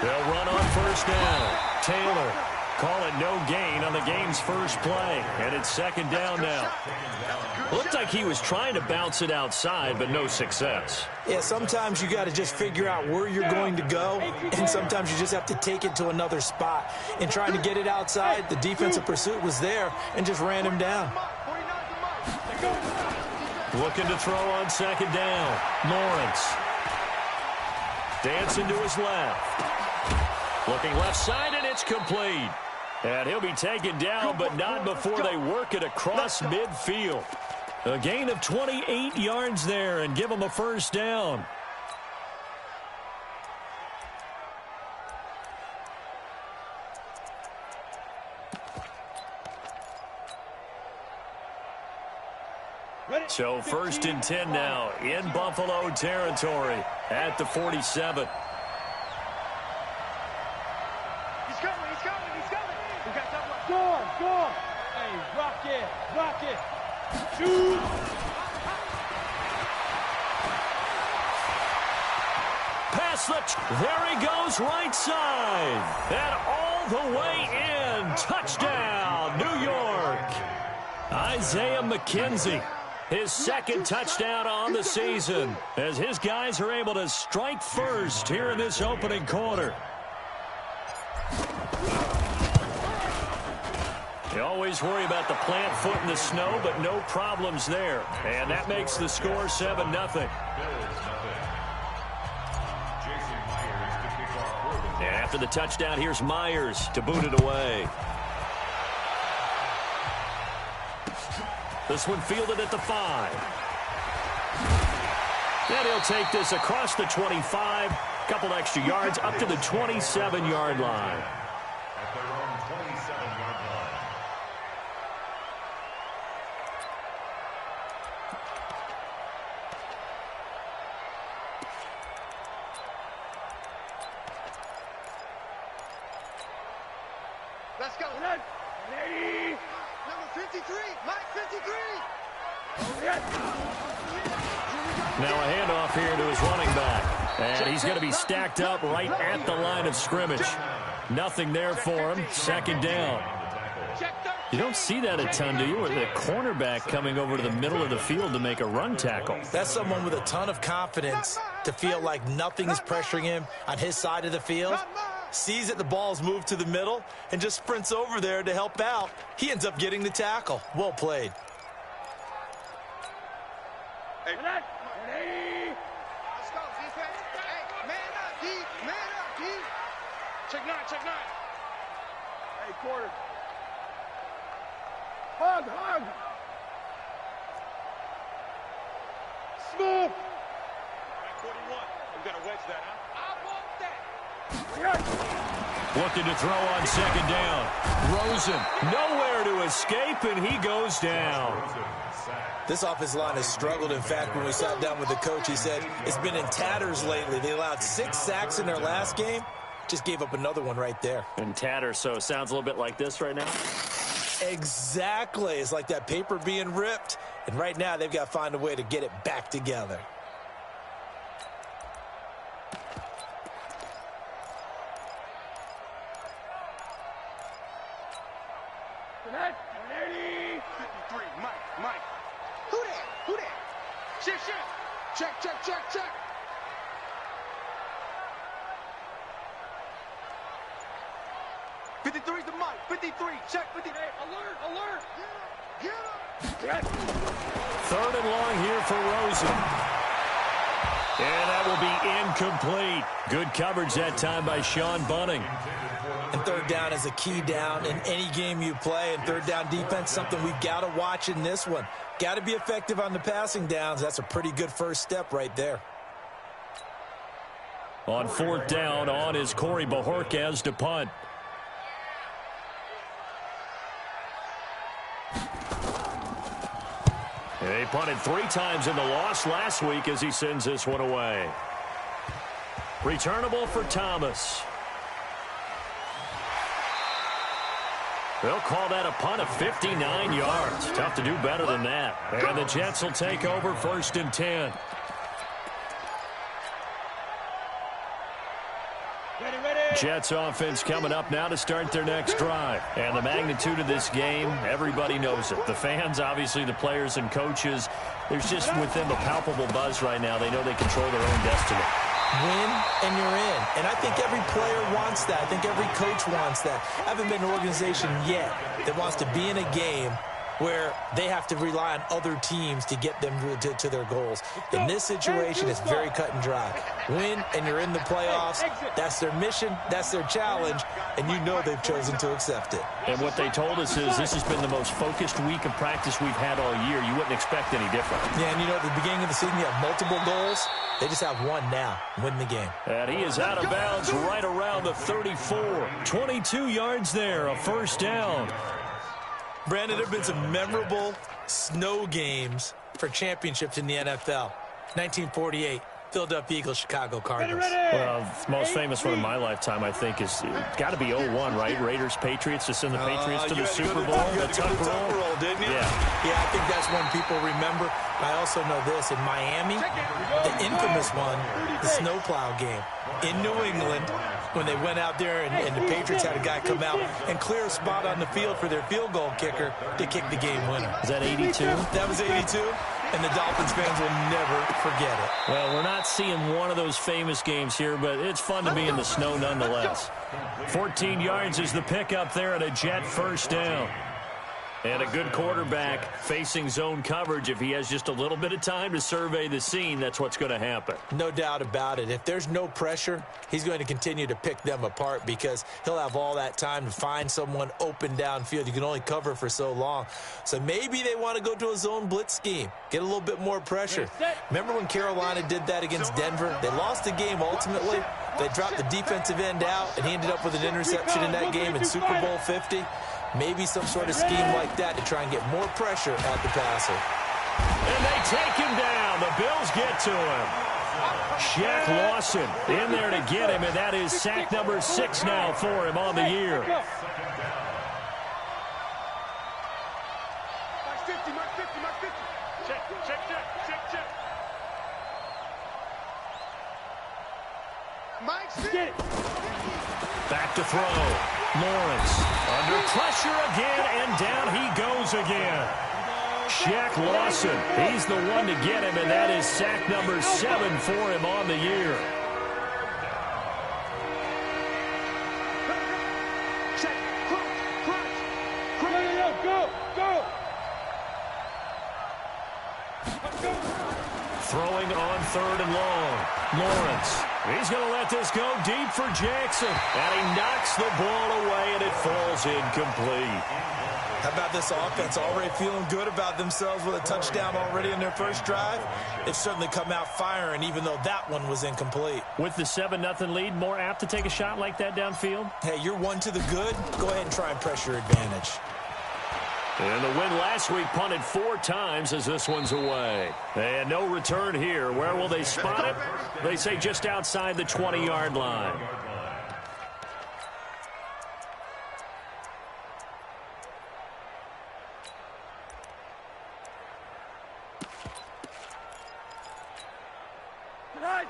They'll run on first down. Taylor, call it no gain on the game's first play. And it's second down now. Looked like he was trying to bounce it outside, but no success. Yeah, sometimes you got to just figure out where you're going to go, and sometimes you just have to take it to another spot. In trying to get it outside, the defensive pursuit was there and just ran him down. Looking to throw on second down. Lawrence. Dancing to his left. Looking left side, and it's complete. And he'll be taken down, but not before they work it across midfield. A gain of 28 yards there and give him a first down. So first and 10 now in Buffalo territory at the 47. He's coming. We got that one. Go on. Hey, rock it. Shoot. Pass there he goes, right side. And all the way in. Touchdown, New York. Isaiah McKenzie. His second touchdown on the season as his guys are able to strike first here in this opening quarter. You always worry about the plant foot in the snow, but no problems there. And that makes the score 7-0. And after the touchdown, here's Myers to boot it away. This one fielded at the 5. And he'll take this across the 25. Couple extra yards up to the 27-yard line. At their own 27-yard line. Let's go. Ready. Number 53. Mike 53. Now a handoff here to his running back. And he's going to be stacked up right at the line of scrimmage. Nothing there for him. Second down. You don't see that a ton, do you? With the cornerback coming over to the middle of the field to make a run tackle. That's someone with a ton of confidence to feel like nothing is pressuring him on his side of the field. Sees that the ball's moved to the middle and just sprints over there to help out. He ends up getting the tackle. Well played. Hey, ready. Let's go, defense. Hey, man up, D. Man up, D. Check nine. Hey, quarter. Hug. Smooth. 41. We got to wedge that, huh? I want that. Looking to throw on second down. Rosen nowhere to escape, and he goes down. This offensive line has struggled. In fact, when we sat down with the coach, he said it's been in tatters lately. They allowed 6 sacks in their last game. Just gave up another one right there. In tatters, so it sounds a little bit like this right now. Exactly. It's like that paper being ripped. And right now, they've got to find a way to get it back together. Ready. 53. Mike. Who that? Check. 53's the Mike. 53. Check. 53. Alert. Get him. Third and long here for Rosen. And that will be incomplete. Good coverage that time by Sean Bunting. And third down is a key down in any game you play. And third down defense, something we've got to watch in this one. Got to be effective on the passing downs. That's a pretty good first step right there. On fourth down, on is Corey Bojorquez to punt. They punted 3 times in the loss last week as he sends this one away. Returnable for Thomas. They'll call that a punt of 59 yards. Tough to do better than that. And the Jets will take over first and 10. Jets offense coming up now to start their next drive. And the magnitude of this game, everybody knows it. The fans, obviously the players and coaches, there's just with them a palpable buzz right now. They know they control their own destiny. Win and you're in. And I think every player wants that. I think every coach wants that. I haven't been an organization yet that wants to be in a game where they have to rely on other teams to get them to their goals. In this situation, it's very cut and dry. Win, and you're in the playoffs. That's their mission. That's their challenge. And you know they've chosen to accept it. And what they told us is this has been the most focused week of practice we've had all year. You wouldn't expect any different. Yeah, and you know, at the beginning of the season, you have multiple goals. They just have one now. Win the game. And he is out of bounds right around the 34. 22 yards there, a first down. Brandon, there have been some memorable snow games for championships in the NFL. 1948, Philadelphia Eagles, Chicago Cardinals. Well, the most famous one in my lifetime, I think, is got to be 01, right? Raiders, Patriots, to send the Patriots to the Super Bowl. The tuck roll, didn't you? Yeah, I think that's one people remember. I also know this. In Miami, the infamous one, the snowplow game in New England, when they went out there and the Patriots had a guy come out and clear a spot on the field for their field goal kicker to kick the game winner. Is that 82? That was 82, and the Dolphins fans will never forget it. Well, we're not seeing one of those famous games here, but it's fun to be in the snow nonetheless. 14 yards is the pickup there at a Jet first down. And a good quarterback facing zone coverage. If he has just a little bit of time to survey the scene, that's what's going to happen. No doubt about it. If there's no pressure, he's going to continue to pick them apart because he'll have all that time to find someone open downfield. You can only cover for so long. So maybe they want to go to a zone blitz scheme, get a little bit more pressure. Remember when Carolina did that against Denver? They lost the game ultimately. They dropped the defensive end out, and he ended up with an interception in that game in Super Bowl 50. Maybe some sort of scheme like that to try and get more pressure at the passer. And they take him down. The Bills get to him. Shaq Lawson in there to get him, and that is sack number 6 now for him on the year. Mark 50, Mark 50, Mark 50. Check. Mike, get it. Back to throw. Lawrence under pressure again, and down he goes again. Shaq Lawson, he's the one to get him, and that is sack number 7 for him on the year. Check, crunch. Go. Throwing on 3rd and long. Lawrence. He's going to let this go deep for Jackson. And he knocks the ball away, and it falls incomplete. How about this offense already feeling good about themselves with a touchdown already in their first drive? They've certainly come out firing, even though that one was incomplete. With the 7-0 lead, more apt to take a shot like that downfield? Hey, you're one to the good. Go ahead and try and pressure advantage. And the win last week punted 4 times as this one's away. And no return here. Where will they spot it? They say just outside the 20-yard line.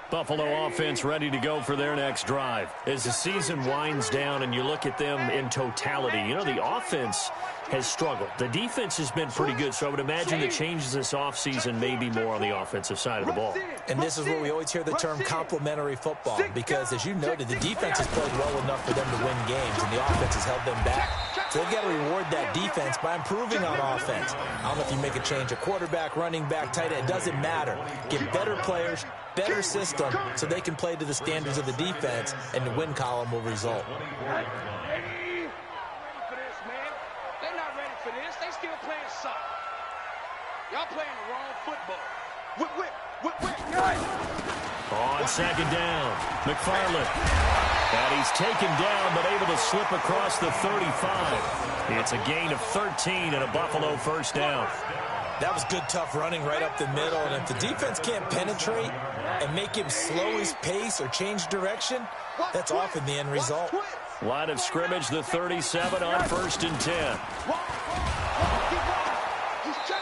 Buffalo offense ready to go for their next drive. As the season winds down and you look at them in totality, you know, the offense has struggled. The defense has been pretty good, so I would imagine the changes this offseason may be more on the offensive side of the ball. And this is where we always hear the term complementary football, because as you noted, the defense has played well enough for them to win games, and the offense has held them back. So they've got to reward that defense by improving on offense. I don't know if you make a change, a quarterback, running back, tight end, it doesn't matter. Get better players, better system, so they can play to the standards of the defense, and the win column will result. Ready for this, man. They're not ready for this. They still playing soccer. Y'all playing the wrong football. Whip. On 2nd down, McFarland. And he's taken down, but able to slip across the 35. It's a gain of 13 and a Buffalo first down. That was good, tough running right up the middle. And if the defense can't penetrate and make him slow his pace or change direction, that's often the end result. Line of scrimmage, the 37 on 1st and 10.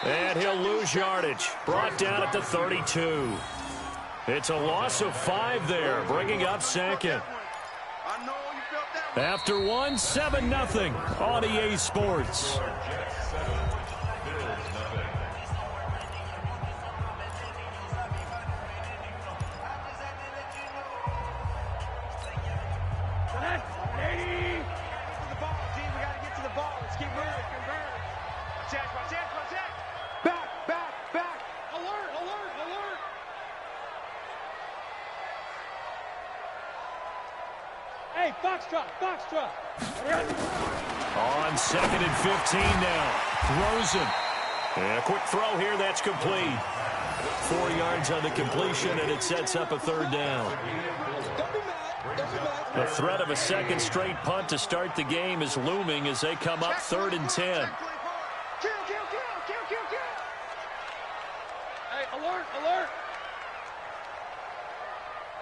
And he'll lose yardage. Brought down at the 32. It's a loss of 5 there, bringing up 2nd. I know After one, 7-0 on EA Sports. Hey, foxtrot, foxtrot. On 2nd and 15 now. Rosen. A quick throw here, that's complete. 4 yards on the completion, and it sets up a third down. The threat of a second straight punt to start the game is looming as they come up 3rd and 10. Kill. Hey, alert, alert.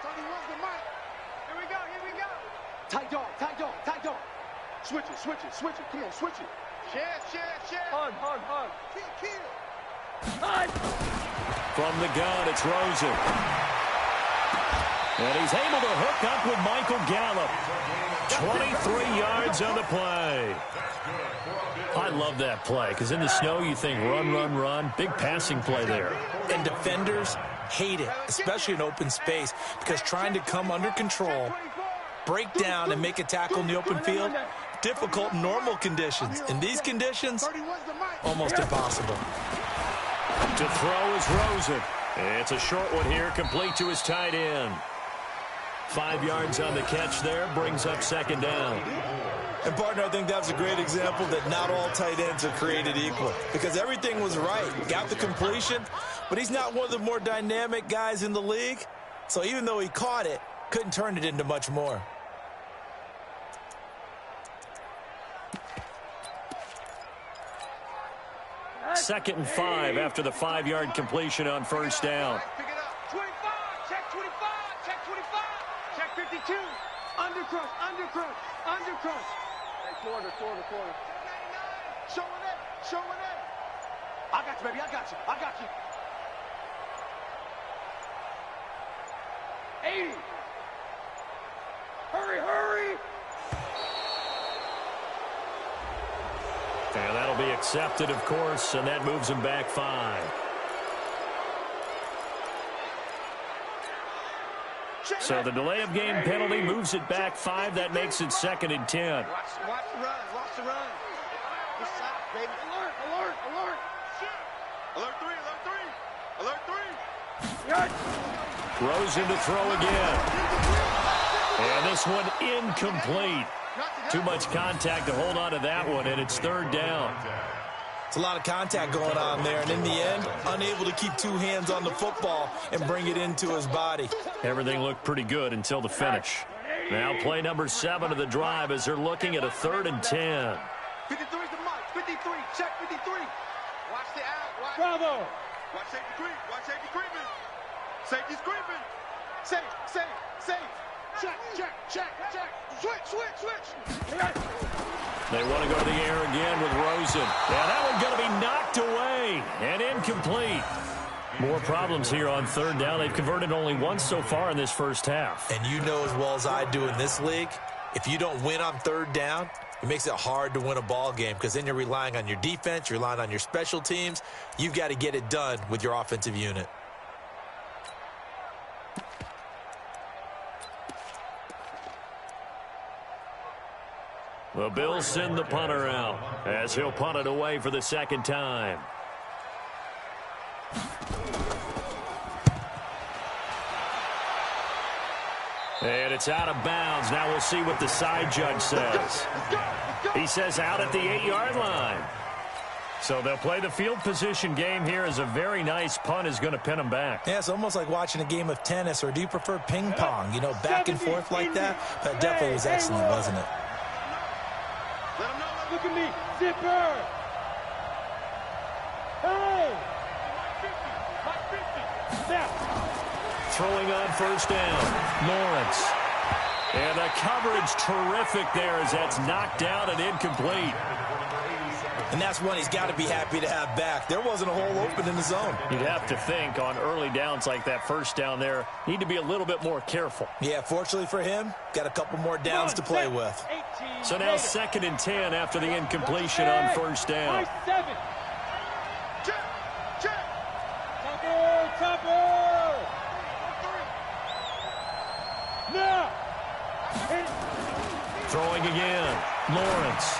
Tony wants the mic. Here we go. Tight dog. Switch it. Come on, switch it. Share. Hard. Kill. From the gun, it's Rosen. And he's able to hook up with Michael Gallup. 23 yards on the play. I love that play because in the snow you think run. Big passing play there. And defenders hate it, especially in open space, because trying to come under control, break down, and make a tackle in the open field, difficult in normal conditions. In these conditions, almost impossible. To throw is Rosen. It's a short one here, complete to his tight end. 5 yards on the catch there, brings up 2nd down. And, partner, I think that's a great example that not all tight ends are created equal, because everything was right. Got the completion, but he's not one of the more dynamic guys in the league. So even though he caught it, couldn't turn it into much more. Second and 5 after the 5-yard completion on first down. Pick it up. 25. Check 25. Check 25. Check 52. Undercrush. Hey, quarter. Showing it. I got you, baby. I got you. 80. Hurry. And that'll be accepted, of course, and that moves him back 5. So the delay of game penalty moves it back 5. That makes it 2nd and 10. Watch the run. Good shot, baby. Alert. Alert 3. Rosen to throw again. And this one incomplete. Too much contact to hold on to that one, and it's 3rd down. It's a lot of contact going on there, and in the end, unable to keep 2 hands on the football and bring it into his body. Everything looked pretty good until the finish. Now play number 7 of the drive as they're looking at a 3rd and 10. 53 is the mark. 53. Check 53. Watch the out. Bravo. Watch safety creep. Safety's creeping. Safe. Check. Switch. They want to go to the air again with Rosen. Yeah, that one's going to be knocked away and incomplete. More problems here on 3rd down. They've converted only once so far in this first half. And you know as well as I do in this league, if you don't win on 3rd down, it makes it hard to win a ball game because then you're relying on your defense, you're relying on your special teams. You've got to get it done with your offensive unit. The Bills send the punter out as he'll punt it away for the 2nd time. And it's out of bounds. Now we'll see what the side judge says. He says out at the 8-yard line. So they'll play the field position game here as a very nice punt is going to pin them back. Yeah, it's almost like watching a game of tennis, or do you prefer ping pong? You know, back and forth like that? That definitely was excellent, wasn't it? Look at me. Zipper. Hey. Now. Throwing on first down, Lawrence. And the coverage terrific there as that's knocked down and incomplete. And that's one he's got to be happy to have back. There wasn't a hole open in the zone. You'd have to think on early downs like that first down there, need to be a little bit more careful. Yeah, fortunately for him, got a couple more downs to play with. So now 2nd and 10 after the incompletion on first down. Check. Chopper. Now. Throwing again. Lawrence.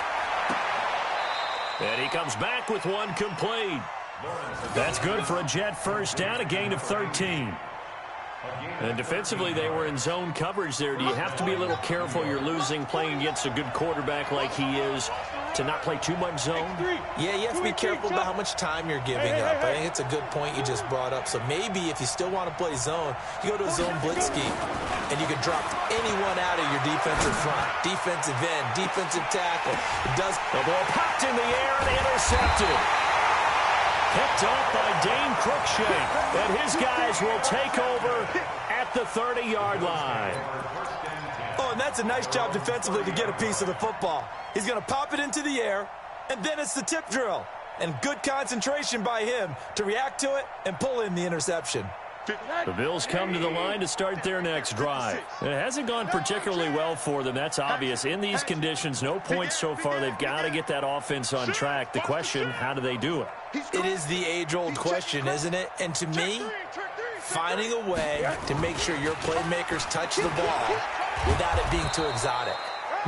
And he comes back with one complete. That's good for a Jet first down, a gain of 13. And defensively, they were in zone coverage there. Do you have to be a little careful? You're losing playing against a good quarterback like he is to not play too much zone? Yeah, you have to be careful about how much time you're giving up. I think it's a good point you just brought up. So maybe if you still want to play zone, you go to a zone blitz scheme, and you can drop anyone out of your defensive front. Defensive end, defensive tackle. It does. The ball popped in the air and intercepted. Picked off by Dane Cruikshank, and his guys will take over at the 30-yard line. Oh, and that's a nice job defensively to get a piece of the football. He's going to pop it into the air, and then it's the tip drill. And good concentration by him to react to it and pull in the interception. The Bills come to the line to start their next drive. It hasn't gone particularly well for them. That's obvious. In these conditions, no points so far. They've got to get that offense on track. The question, how do they do it? It is the age-old question, isn't it? And to me, finding a way to make sure your playmakers touch the ball without it being too exotic.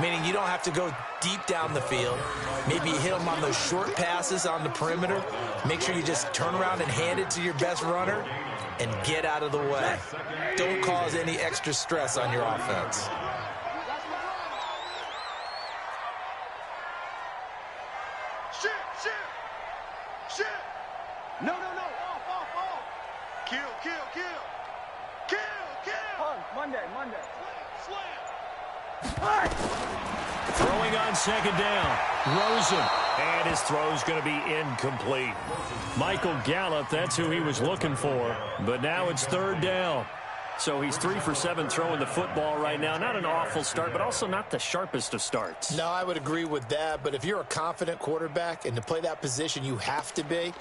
Meaning you don't have to go deep down the field. Maybe you hit them on those short passes on the perimeter. Make sure you just turn around and hand it to your best runner and get out of the way. Don't cause any extra stress on your offense. Shit. No. Off. Kill. Monday. Slam. Throwing on 2nd down. Rosen. And his throw's going to be incomplete. Michael Gallup, that's who he was looking for. But now it's 3rd down. So he's 3 for 7 throwing the football right now. Not an awful start, but also not the sharpest of starts. No, I would agree with that. But if you're a confident quarterback and to play that position you have to be,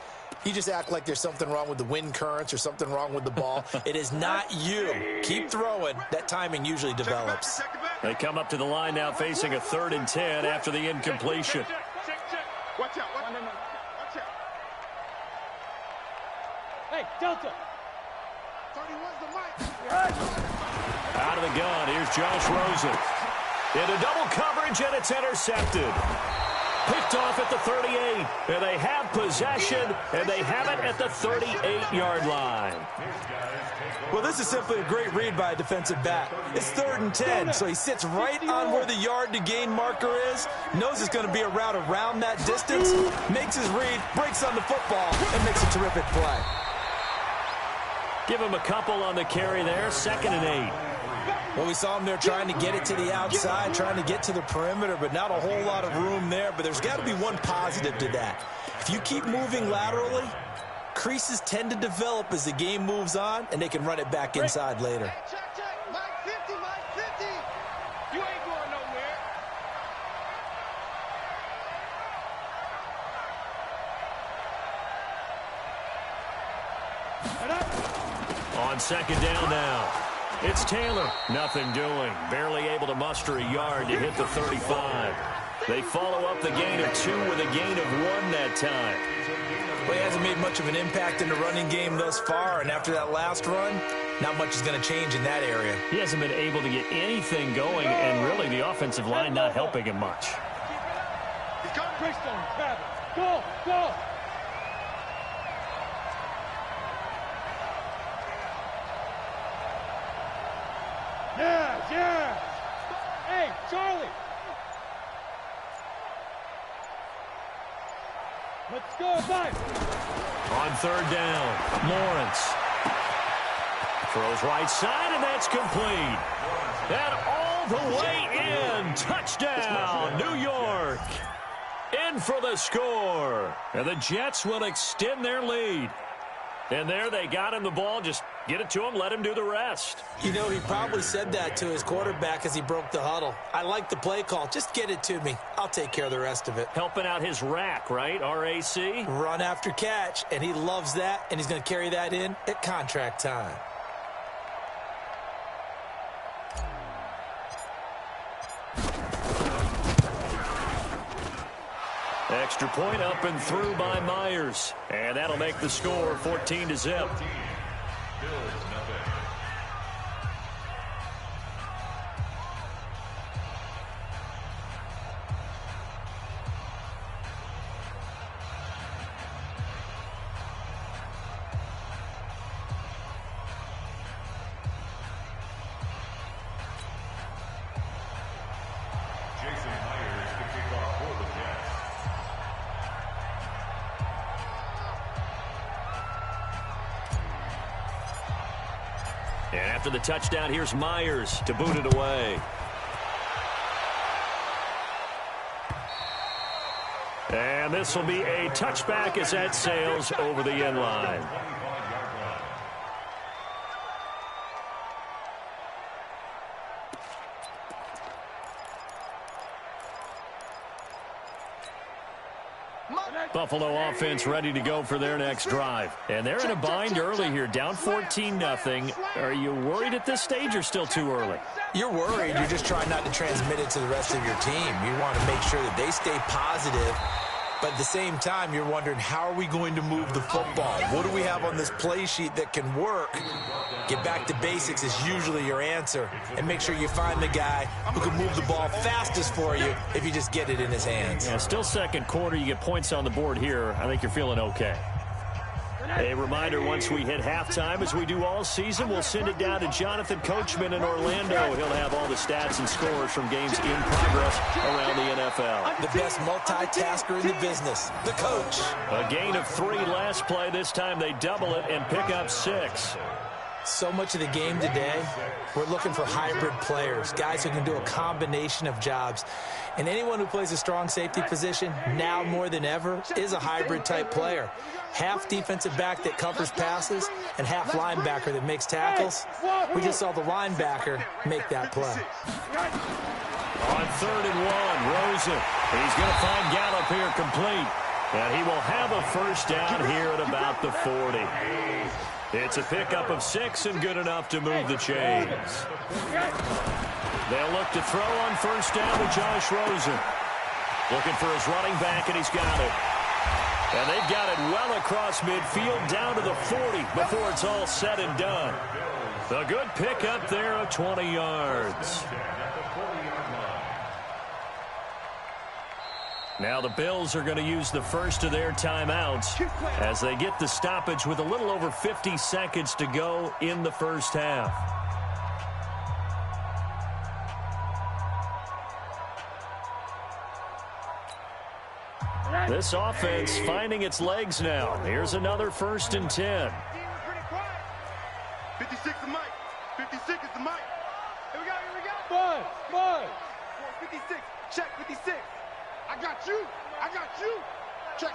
you just act like there's something wrong with the wind currents or something wrong with the ball. It is not you. Keep throwing. That timing usually develops. They come up to the line now facing a 3rd and 10 after the incompletion. Watch out. Hey, Delta. 31's the mic. Out of the gun, here's Josh Rosen. Into double coverage, and it's intercepted. Picked off at the 38. And they have possession, and they have it at the 38-yard line. Well, this is simply a great read by a defensive back. It's 3rd and 10, so he sits right on where the yard-to-gain marker is, knows it's going to be a route around that distance, makes his read, breaks on the football, and makes a terrific play. Give him a couple on the carry there, 2nd and 8. Well, we saw him there trying to get it to the outside, trying to get to the perimeter, but not a whole lot of room there. But there's got to be one positive to that. If you keep moving laterally, creases tend to develop as the game moves on, and they can run it back inside later. Check. Mike 50. You ain't going nowhere. On 2nd down now. It's Taylor. Nothing doing. Barely able to muster a yard to hit the 35. They follow up the gain of 2 with a gain of 1 that time. Well, he hasn't made much of an impact in the running game thus far, and after that last run, not much is going to change in that area. He hasn't been able to get anything going, and really the offensive line not helping him much. Christian, Travis. Go. Yeah. Hey, Charlie. Let's go, 5. On 3rd down, Lawrence. Throws right side, and that's complete. And all the way in. Touchdown, New York. In for the score. And the Jets will extend their lead. And there they got him the ball. Just get it to him, let him do the rest. You know, he probably said that to his quarterback as he broke the huddle. I like the play call. Just get it to me. I'll take care of the rest of it. Helping out his rack, right? RAC? Run after catch, and he loves that, and he's going to carry that in at contract time. Extra point up and through by Myers. And that'll make the score 14-0. And after the touchdown, here's Myers to boot it away. And this will be a touchback as that sails over the end line. Buffalo offense ready to go for their next drive. And they're in a bind early here, down 14-0. Are you worried at this stage or still too early? You're worried. You're just trying not to transmit it to the rest of your team. You want to make sure that they stay positive. But at the same time, you're wondering, how are we going to move the football? What do we have on this play sheet that can work? Get back to basics is usually your answer. And make sure you find the guy who can move the ball fastest for you if you just get it in his hands. Yeah, still second quarter. You get points on the board here. I think you're feeling okay. A reminder, once we hit halftime, as we do all season, we'll send it down to Jonathan Coachman in Orlando. He'll have all the stats and scores from games in progress around the NFL. The best multitasker in the business, the coach. A gain of 3 last play. This time they double it and pick up 6. So much of the game today, we're looking for hybrid players, guys who can do a combination of jobs. And anyone who plays a strong safety position, now more than ever, is a hybrid type player. Half defensive back that covers passes and half linebacker that makes tackles. We just saw the linebacker make that play. On 3rd and 1, Rosen. He's going to find Gallup here complete. And he will have a first down here at about the 40. It's a pickup of 6 and good enough to move the chains. They'll look to throw on first down to Josh Rosen. Looking for his running back, and he's got it. And they've got it well across midfield down to the 40 before it's all said and done. A good pickup there of 20 yards. Now the Bills are going to use the first of their timeouts as they get the stoppage with a little over 50 seconds to go in the first half. This offense finding its legs now. Here's another 1st and 10. 56 is Mike. 56 is the Mike. Here we go, here we go. Mine. 56. Check 56. I got you. I got you. Check.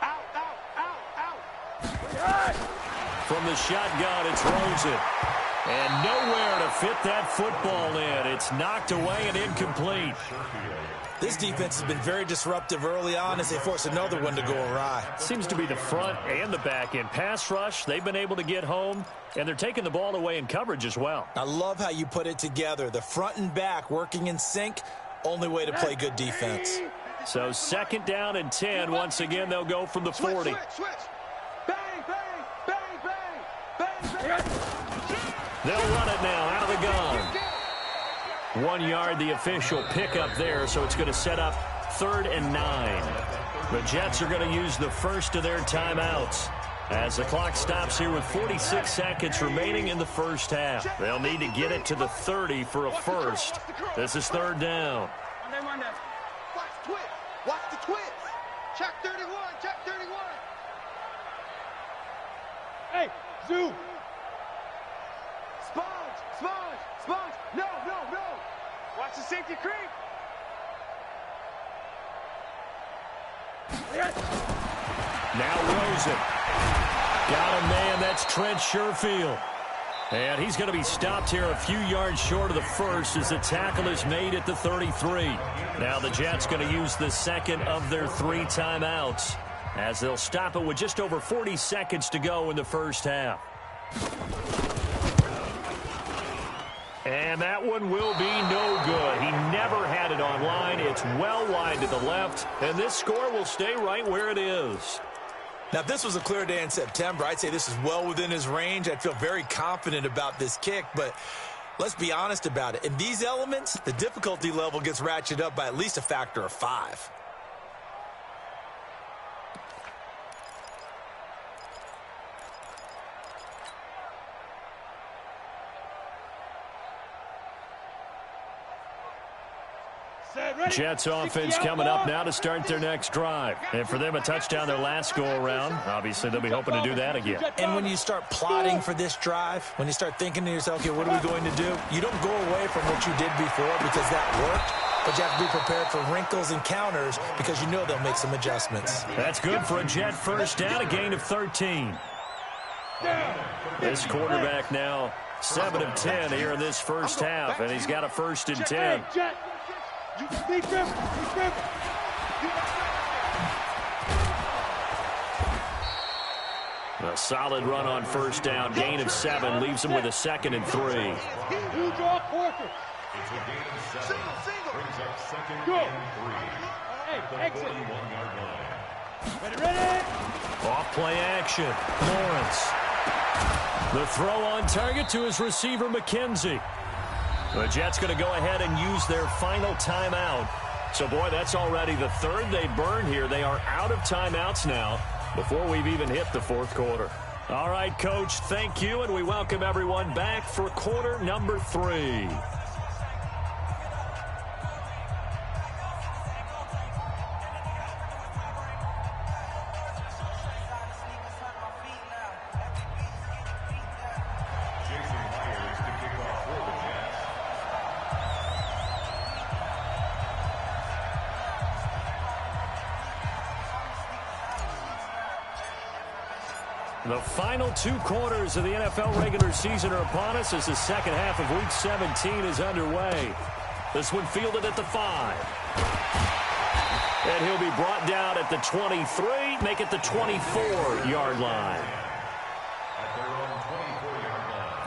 Out. From the shotgun, it's Rosen. And nowhere to fit that football in. It's knocked away and incomplete. This defense has been very disruptive early on as they force another one to go awry. Seems to be the front and the back end. Pass rush, they've been able to get home, and they're taking the ball away in coverage as well. I love how you put it together. The front and back working in sync, only way to play good defense. So 2nd down and 10. Once again, they'll go from the 40. Switch. Bang. They'll run it now out of the gun. 1 yard, the official pickup there, so it's going to set up 3rd and 9. The Jets are going to use the first of their timeouts as the clock stops here with 46 seconds remaining in the first half. They'll need to get it to the 30 for a first. This is 3rd down. Watch the twist. Check 31. Hey, Zoo. Sponge. No. Watch the safety creep. Now Rosen. Got a man, that's Trent Sherfield. And he's going to be stopped here a few yards short of the first as the tackle is made at the 33. Now the Jets going to use the second of their 3 timeouts as they'll stop it with just over 40 seconds to go in the first half. And that one will be no good. He never had it on line. It's well wide to the left, and this score will stay right where it is. Now, if this was a clear day in September, I'd say this is well within his range. I'd feel very confident about this kick, but let's be honest about it. In these elements, the difficulty level gets ratcheted up by at least a factor of 5. Jets offense coming up now to start their next drive. And for them, a touchdown their last go-around. Obviously, they'll be hoping to do that again. And when you start plotting for this drive, when you start thinking to yourself, okay, what are we going to do? You don't go away from what you did before because that worked, but you have to be prepared for wrinkles and counters because you know they'll make some adjustments. That's good for a Jet first down, a gain of 13. This quarterback now 7 of 10 here in this first half, and he's got a 1st and 10. A solid run on first down, gain of 7, leaves him with a 2nd and 3. You draw quarter. It's a gain of 7. Brings up 2nd Go. and 3. Hey, exit. 41-yard line. Ready. Off play action. Lawrence. The throw on target to his receiver, McKenzie. The Jets going to go ahead and use their final timeout. So, boy, that's already the 3rd they burned here. They are out of timeouts now before we've even hit the 4th quarter. All right, Coach, thank you, and we welcome everyone back for quarter number 3. The final 2 quarters of the NFL regular season are upon us as the second half of Week 17 is underway. This one fielded at the 5. And he'll be brought down at the 23, make it the 24-yard line. At their own 24-yard line.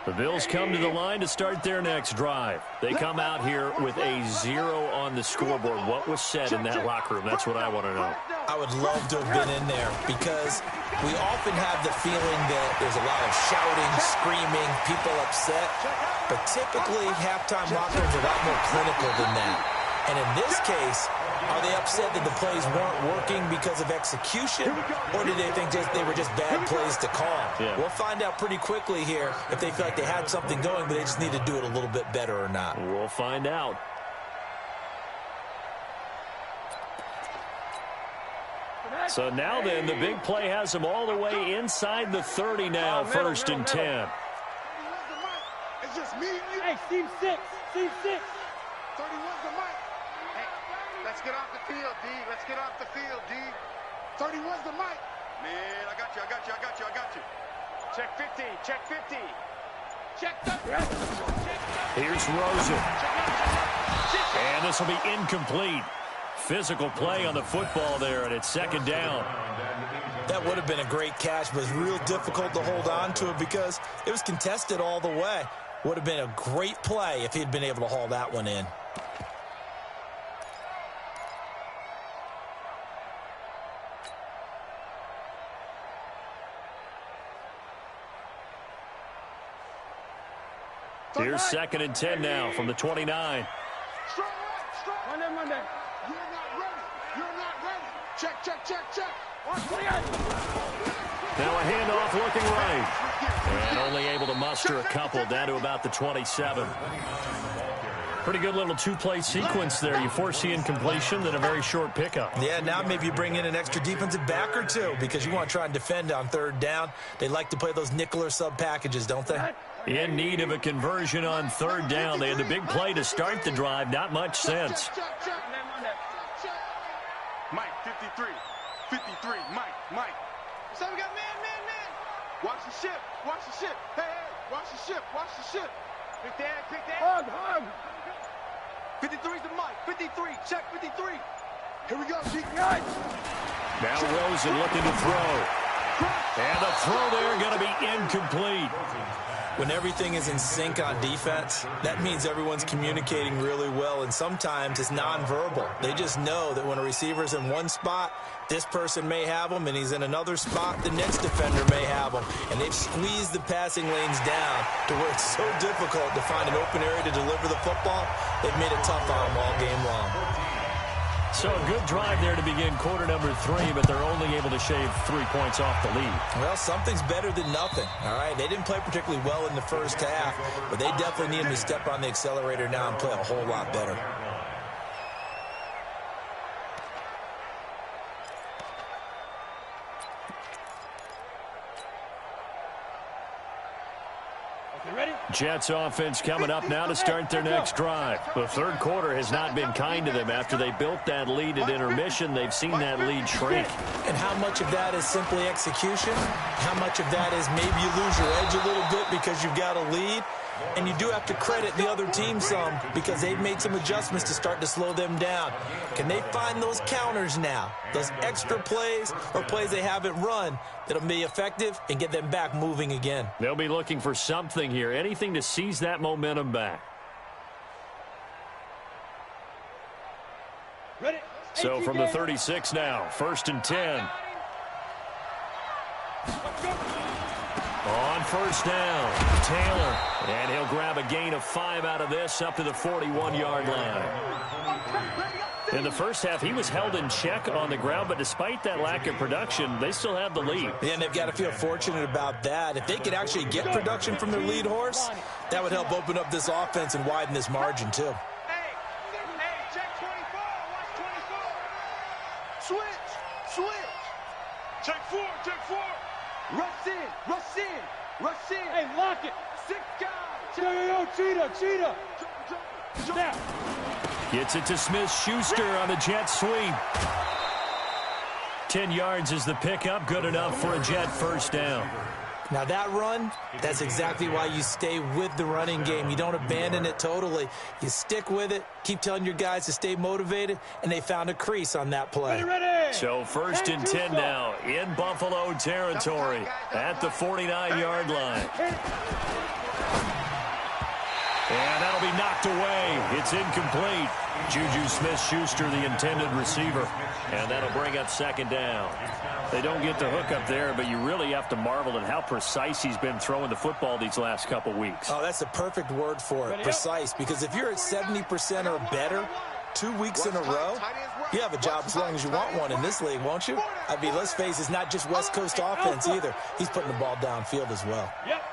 The Bills come to the line to start their next drive. They come out here with a 0 on the scoreboard. What was said in that locker room? That's what I want to know. I would love to have been in there because we often have the feeling that there's a lot of shouting, screaming, people upset. But typically, halftime locker rooms are a lot more clinical than that. And in this case, are they upset that the plays weren't working because of execution, or did they think they were just bad plays to call? Yeah. We'll find out pretty quickly here if they feel like they had something going, but they just need to do it a little bit better or not. We'll find out. So now then, the big play has them all the way inside the 30 now, 1st and 10. It's just me and you. Hey, team 6. Team 6. 31's the mic. Hey, let's get off the field, D. Let's get off the field, D. 31's the mic. Man, I got you. Check 50. Check 50. Check 30. Here's Rosen. And this will be incomplete. Physical play on the football there, and it's 2nd down. That would have been a great catch, but it's real difficult to hold on to it because it was contested all the way. Would have been a great play if he'd been able to haul that one in. Here's 2nd and 10 now from the 29. Monday. You're not ready. Check. Now a handoff looking right. And only able to muster a couple down to about the 27. Pretty good little 2-play sequence there. You force the incompletion, then a very short pickup. Yeah, now maybe you bring in an extra defensive back or 2 because you want to try and defend on 3rd down. They like to play those nickel or sub packages, don't they? In need of a conversion on 3rd down. They had the big play to start the drive. Not much sense. Mike, 53. Mike. So we got man. Watch the ship. Watch the ship. Hey, hey. Watch the ship. Watch the ship. Pick that. Pick that. Hug. 53's the mic. 53. Check 53. Here we go. Now Rosen looking to throw. And the throw there going to be incomplete. When everything is in sync on defense, that means everyone's communicating really well, and sometimes it's nonverbal. They just know that when a receiver's in one spot, this person may have him, and he's in another spot, the next defender may have him. And they've squeezed the passing lanes down to where it's so difficult to find an open area to deliver the football. They've made it tough on them all game long. So a good drive there to begin quarter number 3, but they're only able to shave 3 points off the lead. Well, something's better than nothing, all right? They didn't play particularly well in the first half, but they definitely need them to step on the accelerator now and play a whole lot better. Jets offense coming up now to start their next drive. The third quarter has not been kind to them. After they built that lead at intermission, they've seen that lead shrink. And how much of that is simply execution? How much of that is maybe you lose your edge a little bit because you've got a lead? And you do have to credit the other team some because they've made some adjustments to start to slow them down. Can they find those counters now, those extra plays or plays they haven't run that'll be effective and get them back moving again? They'll be looking for something here, anything to seize that momentum back. Ready? So from the 36 now, 1st and 10. On first down, Taylor. And he'll grab a gain of 5 out of this up to the 41-yard line. In the first half, he was held in check on the ground, but despite that lack of production, they still have the lead. Yeah, and they've got to feel fortunate about that. If they could actually get production from their lead horse, that would help open up this offense and widen this margin, too. Hey, check 24. Watch 24. Switch. Check 4. Rush in. Hey, lock it. 6 guys. Yo, cheetah. Snap. Gets it to Smith-Schuster on the jet sweep. 10 yards is the pickup, good enough for a Jet first down. Now that run, that's exactly why you stay with the running game. You don't abandon it totally. You stick with it, keep telling your guys to stay motivated, and they found a crease on that play. Ready. So 1st and 10 now in Buffalo territory at the 49-yard line. And that'll be knocked away. It's incomplete. Juju Smith-Schuster, the intended receiver. And that'll bring up 2nd down. They don't get the hook up there, but you really have to marvel at how precise he's been throwing the football these last couple weeks. Oh, that's the perfect word for it, precise. Because if you're at 70% or better 2 weeks in a row, you have a job as long as you want one in this league, won't you? I mean, let's face it, it's not just West Coast offense either. He's putting the ball downfield as well. Yep.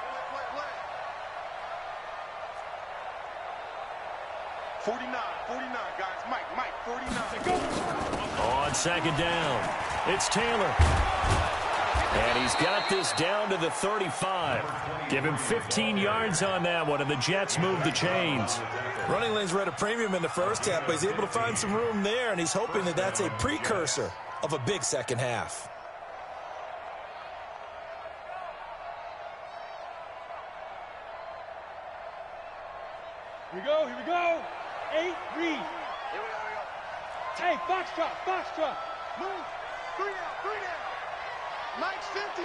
49, guys. Mike, 49. On 2nd down, it's Taylor. And he's got this down to the 35. Give him 15 yards on that one, and the Jets move the chains. Running lanes were at a premium in the first half, but he's able to find some room there, and he's hoping that that's a precursor of a big second half. Here we go. 8, read. Here we go. Hey, Foxtrot. Move. 3 down. Mike's 50.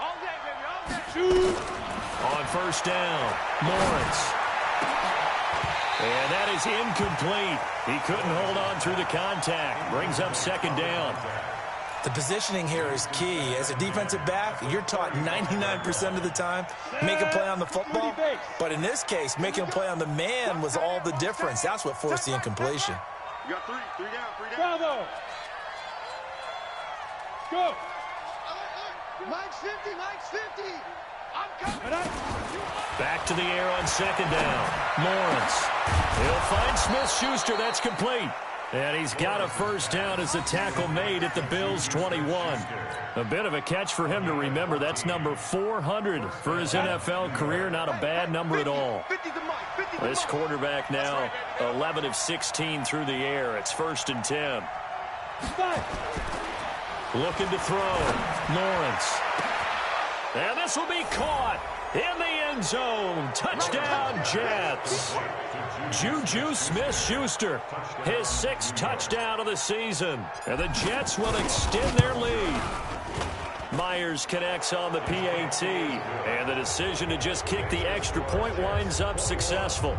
All day, baby, all day. Shoot. On 1st down, Lawrence. And that is incomplete. He couldn't hold on through the contact. Brings up 2nd down. The positioning here is key. As a defensive back, you're taught 99% of the time, make a play on the football. But in this case, making a play on the man was all the difference. That's what forced the incompletion. You got 3 down. Bravo. Go. Mike's 50. I'm coming. Back to the air on 2nd down. Lawrence. He'll find Smith-Schuster. That's complete. And he's got a 1st down as the tackle made at the Bills' 21. A bit of a catch for him to remember. That's number 400 for his NFL career. Not a bad number at all. This quarterback now 11 of 16 through the air. It's 1st and 10. Looking to throw. Lawrence. And this will be caught in the end zone. Touchdown, Jets. Juju Smith-Schuster, his 6th touchdown of the season. And the Jets will extend their lead. Myers connects on the PAT. And the decision to just kick the extra point winds up successful.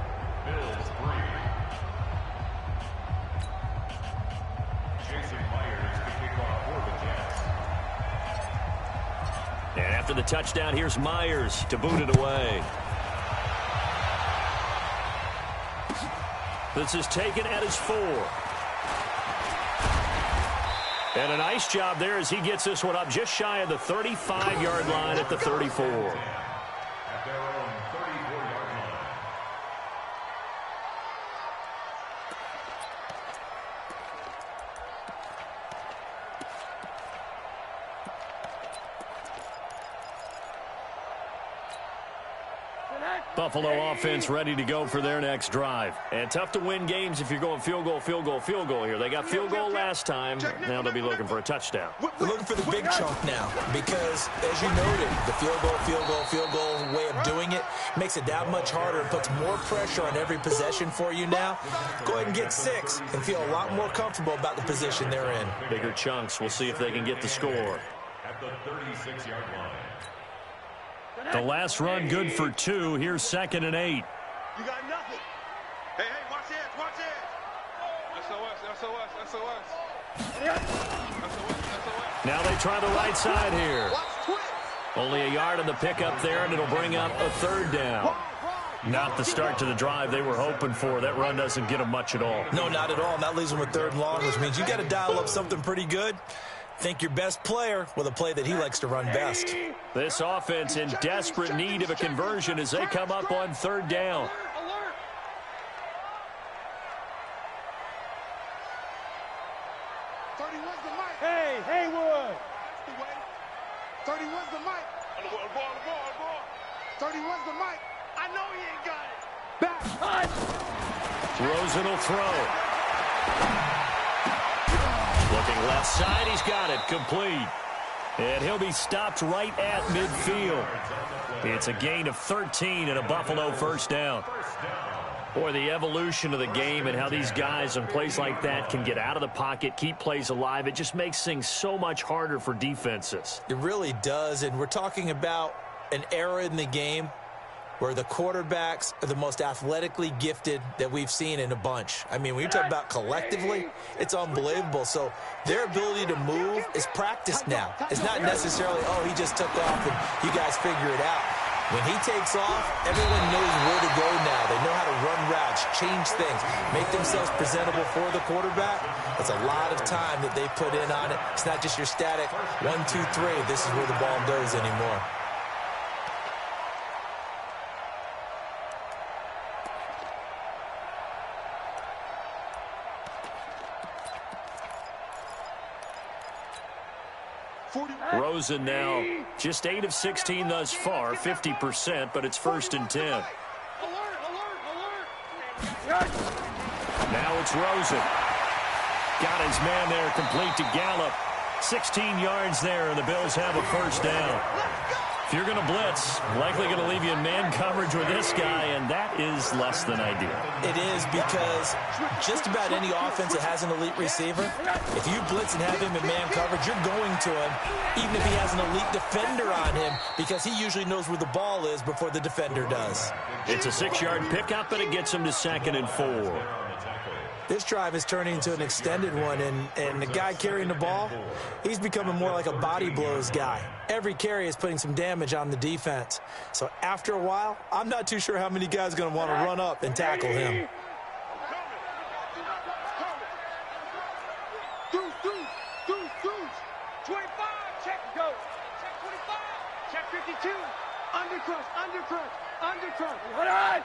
And after the touchdown, here's Myers to boot it away. This is taken at his 4. And a nice job there as he gets this one up just shy of the 35-yard line at the 34. At their own 34-yard line. Buffalo offense ready to go for their next drive. And tough to win games if you're going field goal here. They got field goal last time. Now they'll be looking for a touchdown. They're looking for the big chunk now because, as you noted, the field goal way of doing it makes it that much harder and puts more pressure on every possession for you now. Go ahead and get 6 and feel a lot more comfortable about the position they're in. Bigger chunks. We'll see if they can get the score. At the 36-yard line. The last run good for 2. Here's 2nd and 8. You got nothing. Hey, watch this, watch this. SOS. Now they try the right side here. Only a yard on the pickup there, and it'll bring up a 3rd down. Not the start to the drive they were hoping for. That run doesn't get them much at all. No, not at all. And that leaves them with 3rd and long, which means you got to dial up something pretty good. Think your best player with a play that he likes to run best. This offense in desperate need of a conversion as they come up on 3rd down. Hey, Haywood. 31's the mic. 31's the mic. I know he ain't got it. Back. Rosen will throw. Looking left side, he's got it, complete. And he'll be stopped right at midfield. It's a gain of 13 and a Buffalo 1st down. Boy, the evolution of the game and how these guys in plays like that can get out of the pocket, keep plays alive, it just makes things so much harder for defenses. It really does, and we're talking about an era in the game where the quarterbacks are the most athletically gifted that we've seen in a bunch. I mean, when you talk about collectively, it's unbelievable. So their ability to move is practiced now. It's not necessarily, oh, he just took off and you guys figure it out. When he takes off, everyone knows where to go now. They know how to run routes, change things, make themselves presentable for the quarterback. It's a lot of time that they put in on it. It's not just your static 1, 2, 3. This is where the ball goes anymore. Rosen now just 8 of 16 thus far, 50%, but it's 1st and 10. Now it's Rosen. Got his man there, complete to Gallup. 16 yards there, and the Bills have a 1st down. If you're going to blitz, likely going to leave you in man coverage with this guy, and that is less than ideal. It is because just about any offense that has an elite receiver, if you blitz and have him in man coverage, you're going to him, even if he has an elite defender on him, because he usually knows where the ball is before the defender does. It's a 6-yard pickup, and it gets him to 2nd and 4. This drive is turning into an extended one, and the guy carrying the ball, he's becoming more like a body blows guy. Every carry is putting some damage on the defense. So after a while, I'm not too sure how many guys are going to want to run up and tackle him. Deuce. 25, check, go. Check 25, check 52. Undercrush. Hold on.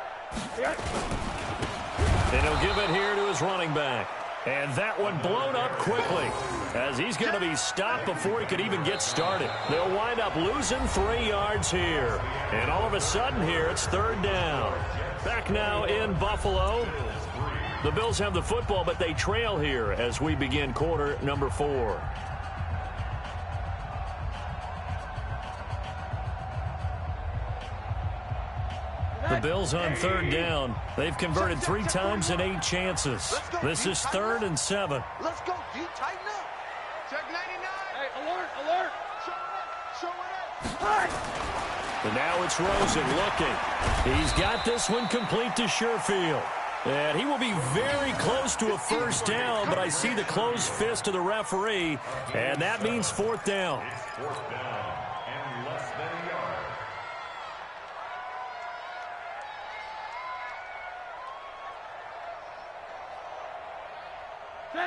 And he'll give it here to his running back. And that one blown up quickly as he's going to be stopped before he could even get started. They'll wind up losing 3 yards here. And all of a sudden here, it's 3rd down. Back now in Buffalo. The Bills have the football, but they trail here as we begin quarter number 4. The Bills on third down. They've converted 3 times in 8 chances. This is 3rd and 7. Let's go, D. Tighten up. Check 99. Hey, alert, alert. Show it up. And now it's Rosen looking. He's got this one complete to Sherfield. And he will be very close to a first down, but I see the closed fist of the referee, and that means 4th down. Fourth down and less than a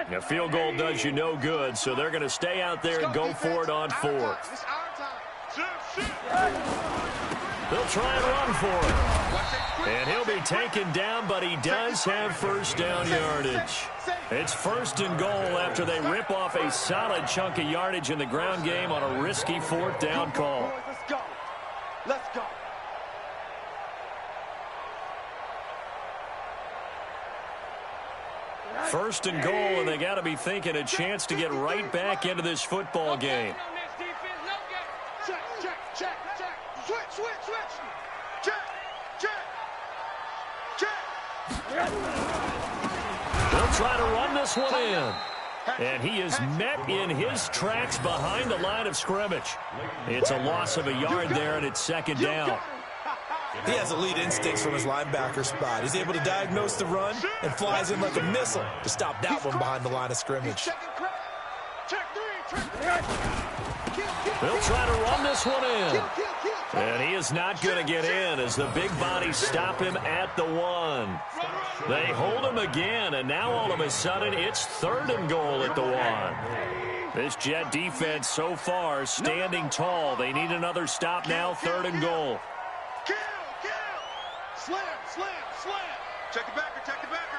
yard. A field goal does you no good, so they're going to stay out there and go for it on 4th. It's our time. They'll try and run for it. And he'll be taken down, but he does have first down yardage. It's 1st and goal after they rip off a solid chunk of yardage in the ground game on a risky 4th down call. Let's go. Let's go. First and goal, and they got to be thinking a chance to get right back into this football game. Check, check, check, check. Switch, switch, switch. Check, check, check. They'll try to run this one in. And he is met in his tracks behind the line of scrimmage. It's a loss of a yard there, and it's 2nd down. He has elite instincts from his linebacker spot. He's able to diagnose the run and flies in like a missile to stop that one behind the line of scrimmage. They'll try to run this one in. And he is not going to get in as the big bodies stop him at the 1. They hold him again, and now all of a sudden it's 3rd and goal at the 1. This Jet defense so far standing tall. They need another stop now, 3rd and goal. Kill, kill. Slam, slam, slam. Check the backer, check the backer.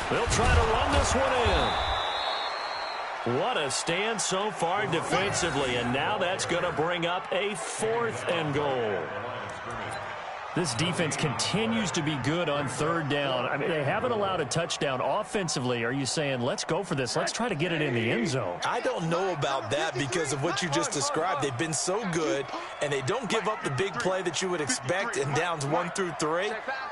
They'll try to run this one in. What a stand so far defensively, and now that's going to bring up a 4th and goal. This defense continues to be good on 3rd down. I mean, they haven't allowed a touchdown offensively. Are you saying, let's go for this? Let's try to get it in the end zone. I don't know about that because of what you just described. They've been so good, and they don't give up the big play that you would expect in downs 1 through 3.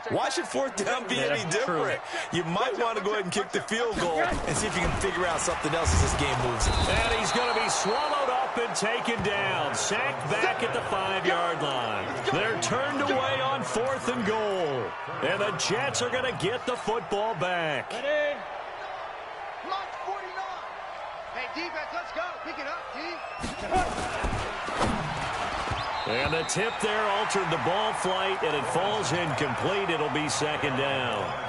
Why should 4th down be any different? You might want to go ahead and kick the field goal and see if you can figure out something else as this game moves. And he's going to be swallowed up and taken down. Sacked back at the 5-yard line. They're turned away on 4th and goal. And the Jets are going to get the football back. Ready? Mark 49. Hey, defense, let's go. Pick it up, D. And the tip there altered the ball flight, and it falls incomplete. It'll be 2nd down.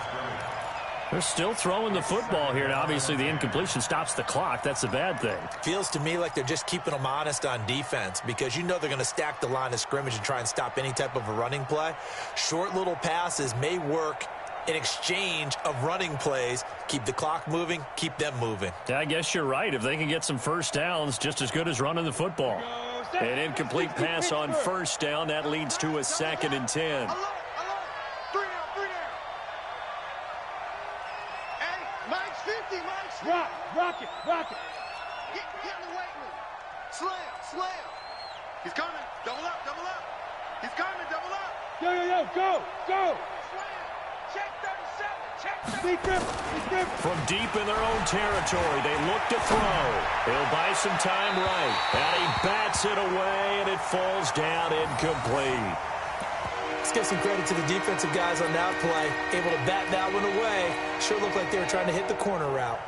They're still throwing the football here. Now, obviously, the incompletion stops the clock. That's a bad thing. Feels to me like they're just keeping them honest on defense because you know they're going to stack the line of scrimmage and try and stop any type of a running play. Short little passes may work in exchange of running plays. Keep the clock moving, keep them moving. Yeah, I guess you're right. If they can get some first downs, just as good as running the football. An incomplete pass on 1st down. That leads to a 2nd and 10. Rock it, rock it. Get in the weight room. Slam, slam. He's coming. Double up, double up. He's coming, double up. Yo, go, go. Slam. Check 37, check 37. Be different, be different. From deep in their own territory, they look to throw. He'll buy some time right. And he bats it away, and it falls down incomplete. Let's give some credit to the defensive guys on that play. Able to bat that one away. Sure looked like they were trying to hit the corner route.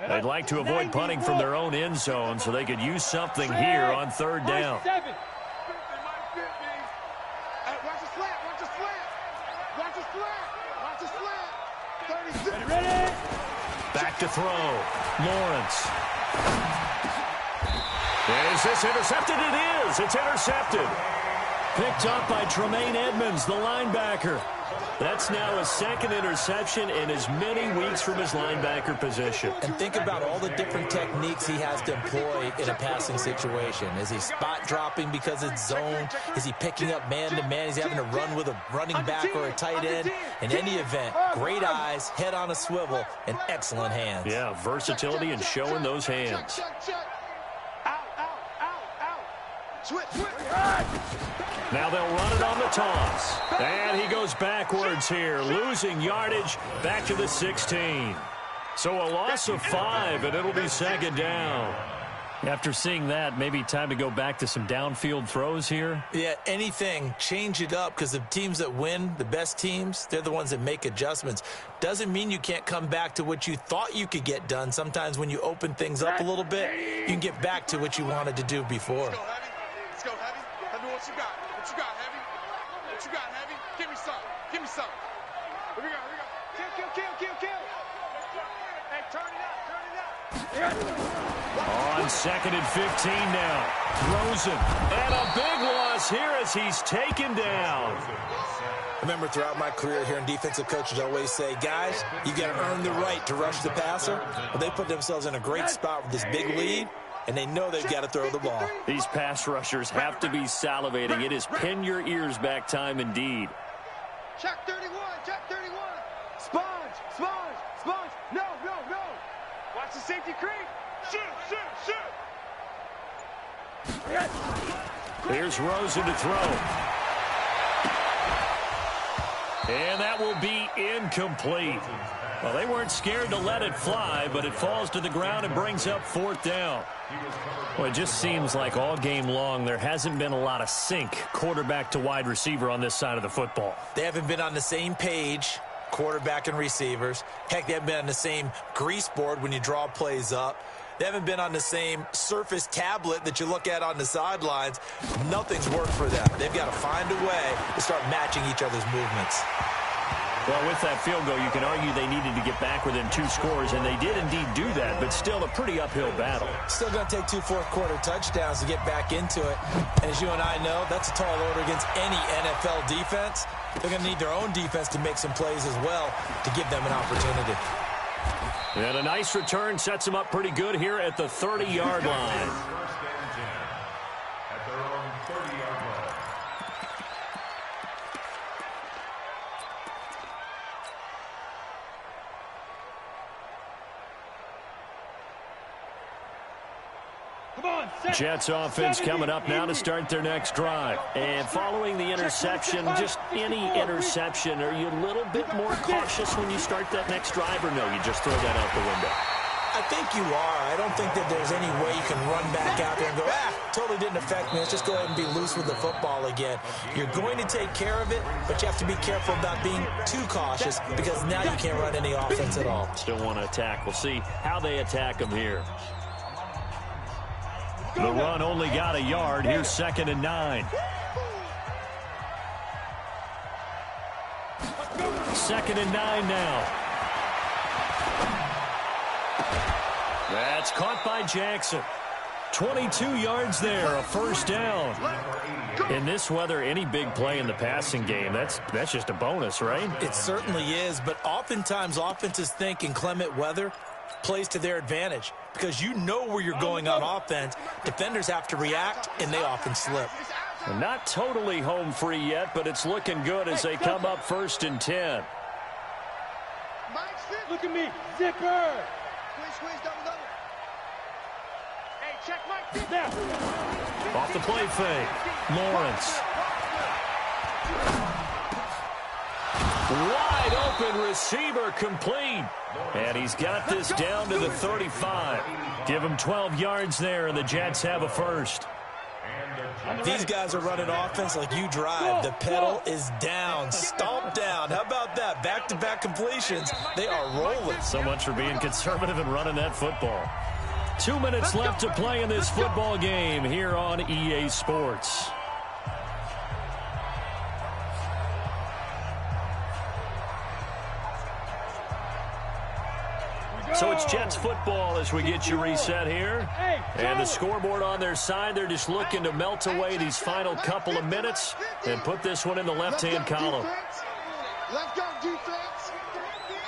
They'd like to avoid punting from their own end zone so they could use something here on third down. Hey, watch the slant. Watch the slant. Watch the slant. Watch the slant. 36. Ready? Back to throw. Lawrence. Is this intercepted? It is. It's intercepted. Picked up by Tremaine Edmonds, the linebacker. That's now his second interception in as many weeks from his linebacker position. And think about all the different techniques he has to employ in a passing situation. Is he spot dropping because it's zone? Is he picking up man-to-man? Is he having to run with a running back or a tight end? In any event, great eyes, head on a swivel, and excellent hands. Yeah, versatility and showing those hands. Switch. Now they'll run it on the toss. And he goes backwards here, losing yardage back to the 16. So a loss of 5, and it'll be second down. After seeing that, maybe time to go back to some downfield throws here. Yeah, anything, change it up, because the teams that win, the best teams, they're the ones that make adjustments. Doesn't mean you can't come back to what you thought you could get done. Sometimes when you open things up a little bit, you can get back to what you wanted to do before. Let's go, Heavy. Tell me what you got. What you got, Heavy? What you got, Heavy? Give me some. Give me some. Here we go. Kill. Hey, turn it up. On second and 15 now. Rosen. And a big loss here as he's taken down. I remember throughout my career hearing defensive coaches always say, guys, you got to earn the right to rush the passer. Well, they put themselves in a great spot with this big lead, and they know they've got to throw the ball. These pass rushers have to be salivating. It is pin your ears back time indeed. Check 31. Sponge. No. Watch the safety creep. Shoot. Here's Rosen to throw. And that will be incomplete. Well, they weren't scared to let it fly, but it falls to the ground and brings up fourth down. Well, it just seems like all game long there hasn't been a lot of sync quarterback to wide receiver on this side of the football. They haven't been on the same page, quarterback and receivers. Heck, they haven't been on the same grease board when you draw plays up. They haven't been on the same Surface tablet that you look at on the sidelines. Nothing's worked for them. They've got to find a way to start matching each other's movements. Well, with that field goal, you can argue they needed to get back within 2 scores, and they did indeed do that, but still a pretty uphill battle. Still going to take 2 fourth-quarter touchdowns to get back into it. And as you and I know, that's a tall order against any NFL defense. They're going to need their own defense to make some plays as well to give them an opportunity. And a nice return sets them up pretty good here at the 30-yard line. At their own 30-yard line. Come on, Jets offense coming up now to start their next drive. And following the interception, just any interception, are you a little bit more cautious when you start that next drive, or no, you just throw that out the window? I think you are. I don't think that there's any way you can run back out there and go, totally didn't affect me. Let's just go ahead and be loose with the football again. You're going to take care of it, but you have to be careful about being too cautious because now you can't run any offense at all. Still want to attack. We'll see how they attack them here. The run only got a yard. Here's 2nd and 9. 2nd and 9 now. That's caught by Jackson. 22 yards there, a first down. In this weather, any big play in the passing game, that's just a bonus, right? It certainly is, but oftentimes offenses think in clement weather plays to their advantage because you know where you're going on offense. Defenders have to react, and they often slip. Well, not totally home free yet, but it's looking good as they come up 1st and 10. Look at me, zipper. Squeeze, double. Hey, check Mike. Now. Off the play fake. Lawrence. Wide open receiver complete. And he's got this down to the 35. Give him 12 yards there, and the Jets have a first. And These guys are running offense like you drive. The pedal is down, stomped down. How about that? Back-to-back completions. They are rolling. So much for being conservative and running that football. 2 minutes left to play in this football game here on EA Sports. So it's Jets football as we get you reset here. And the scoreboard on their side, they're just looking to melt away these final couple of minutes and put this one in the left-hand column. Let's go, defense.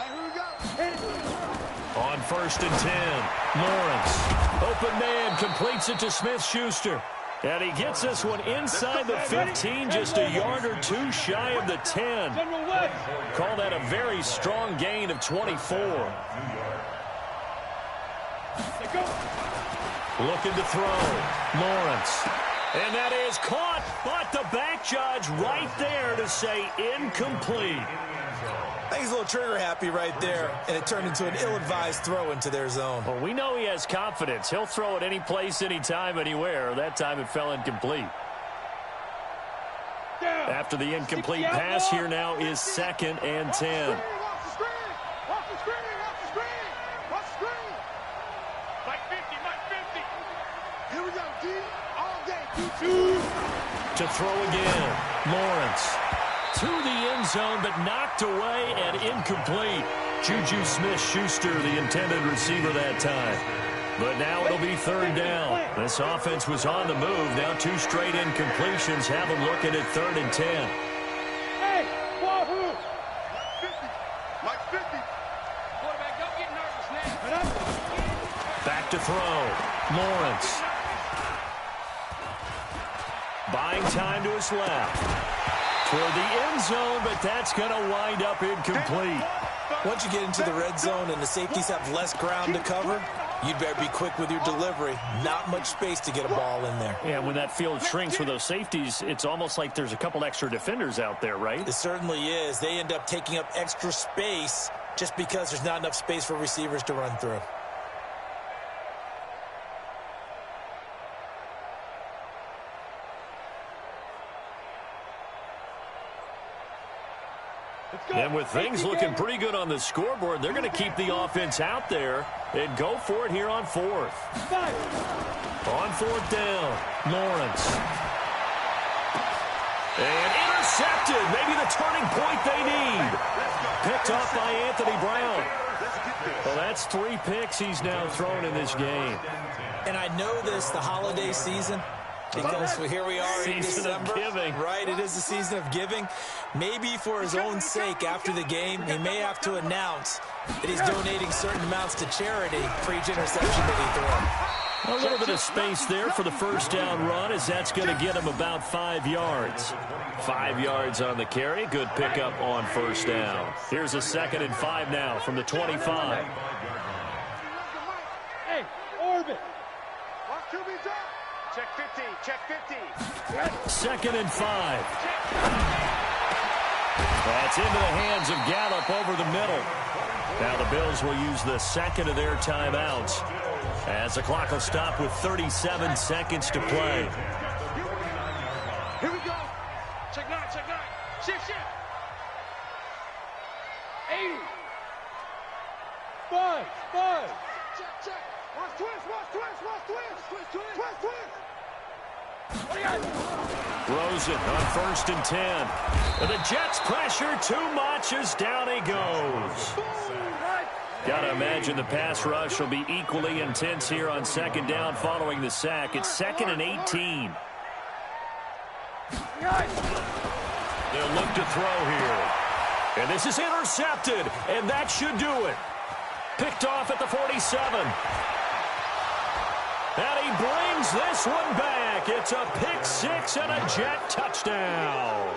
And here we go. On 1st and 10, Lawrence. Open man completes it to Smith-Schuster. And he gets this one inside the 15, just a yard or two shy of the 10. Call that a very strong gain of 24. Looking to throw. Lawrence. And that is caught, but the back judge right there to say incomplete. I think he's a little trigger happy right there, and it turned into an ill-advised throw into their zone. Well, we know he has confidence. He'll throw it any place, anytime, anywhere. That time it fell incomplete. After the incomplete pass, here now is 2nd and 10. To throw again. Lawrence to the end zone, but knocked away and incomplete. Juju Smith-Schuster, the intended receiver that time. But now it'll be 3rd down. This offense was on the move. Now 2 straight incompletions have them looking at 3rd and 10. Hey, Wahoo! Mike 50. Quarterback, don't get nervous now. Back to throw. Lawrence. Buying time to his left. Toward the end zone, but that's going to wind up incomplete. Once you get into the red zone and the safeties have less ground to cover, you'd better be quick with your delivery. Not much space to get a ball in there. Yeah, when that field shrinks for those safeties, it's almost like there's a couple extra defenders out there, right? It certainly is. They end up taking up extra space just because there's not enough space for receivers to run through. And with things looking pretty good on the scoreboard, they're going to keep the offense out there and go for it here on 4th. On 4th down, Lawrence. And intercepted. Maybe the turning point they need. Picked off by Anthony Brown. Well, that's 3 picks he's now thrown in this game. And I know this, the holiday season, because here we are in December. Season of giving. Right, it is the season of giving. Maybe for his own sake, after the game, he may have to announce that he's donating certain amounts to charity for each interception that he throws. A little bit of space there for the 1st down run, as that's going to get him about 5 yards. 5 yards on the carry. Good pickup on 1st down. Here's a 2nd and 5 now from the 25. Hey, Orbit. Watch QB drop. Check 50. Check 50. 2nd and 5. That's into the hands of Gallup over the middle. Now the Bills will use the 2nd of their timeouts as the clock will stop with 37 seconds to play. Here we go. Check 9. Check 9. Shift. 80. Five. Check. Watch twist. Rosen on 1st and 10. And the Jets pressure too much as down he goes. Got to imagine the pass rush will be equally intense here on 2nd down following the sack. It's 2nd and 18. They'll look to throw here. And this is intercepted, and that should do it. Picked off at the 47. And he brings this one back. It's a pick 6 and a Jet touchdown.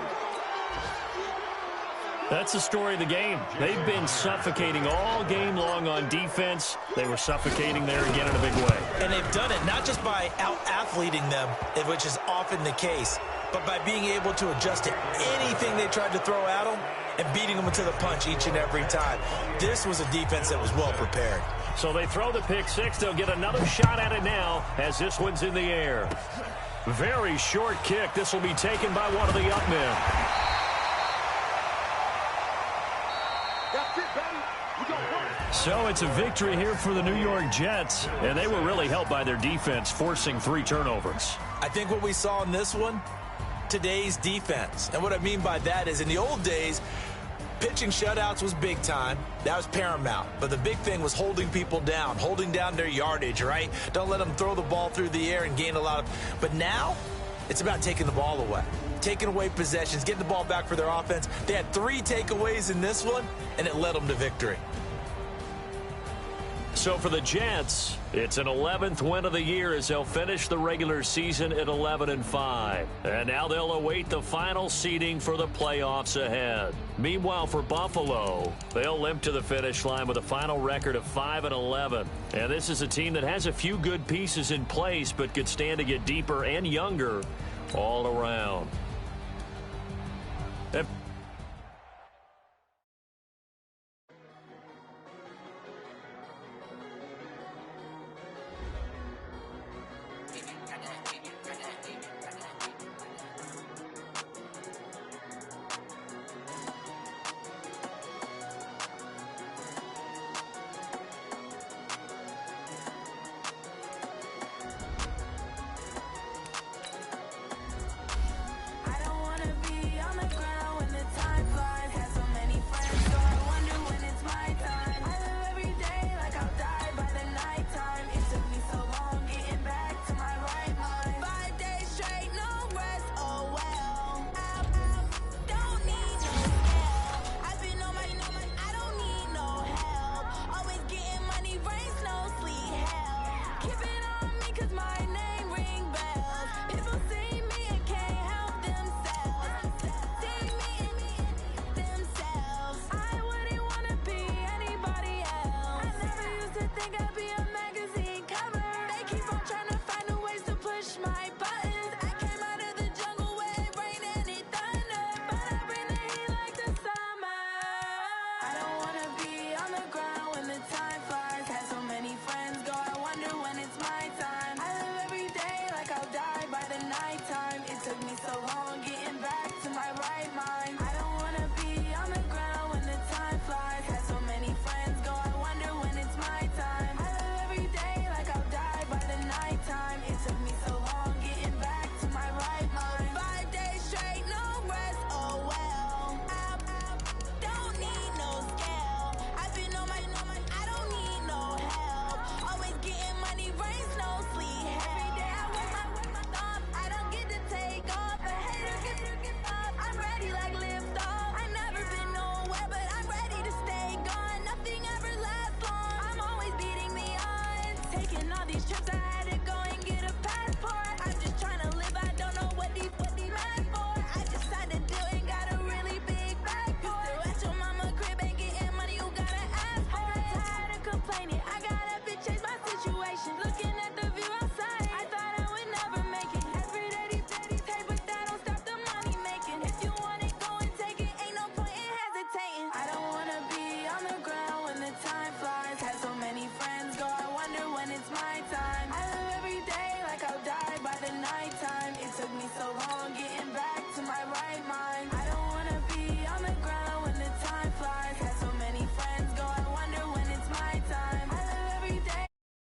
That's the story of the game. They've been suffocating all game long on defense. They were suffocating there again in a big way. And they've done it not just by out-athleting them, which is often the case, but by being able to adjust to anything they tried to throw at them and beating them to the punch each and every time. This was a defense that was well prepared. So they throw the pick 6. They'll get another shot at it now as this one's in the air. Very short kick. This will be taken by one of the up men. That's it, baby. We gonna work. So it's a victory here for the New York Jets, and they were really helped by their defense, forcing 3 turnovers. I think what we saw in this one, today's defense. And what I mean by that is in the old days, pitching shutouts was big time. That was paramount. But the big thing was holding people down, holding down their yardage, right? Don't let them throw the ball through the air and gain a lot of... But now, it's about taking the ball away. Taking away possessions, getting the ball back for their offense. They had 3 takeaways in this one, and it led them to victory. So for the Jets, it's an 11th win of the year as they'll finish the regular season at 11-5. And now they'll await the final seeding for the playoffs ahead. Meanwhile, for Buffalo, they'll limp to the finish line with a final record of 5-11. And this is a team that has a few good pieces in place but could stand to get deeper and younger all around.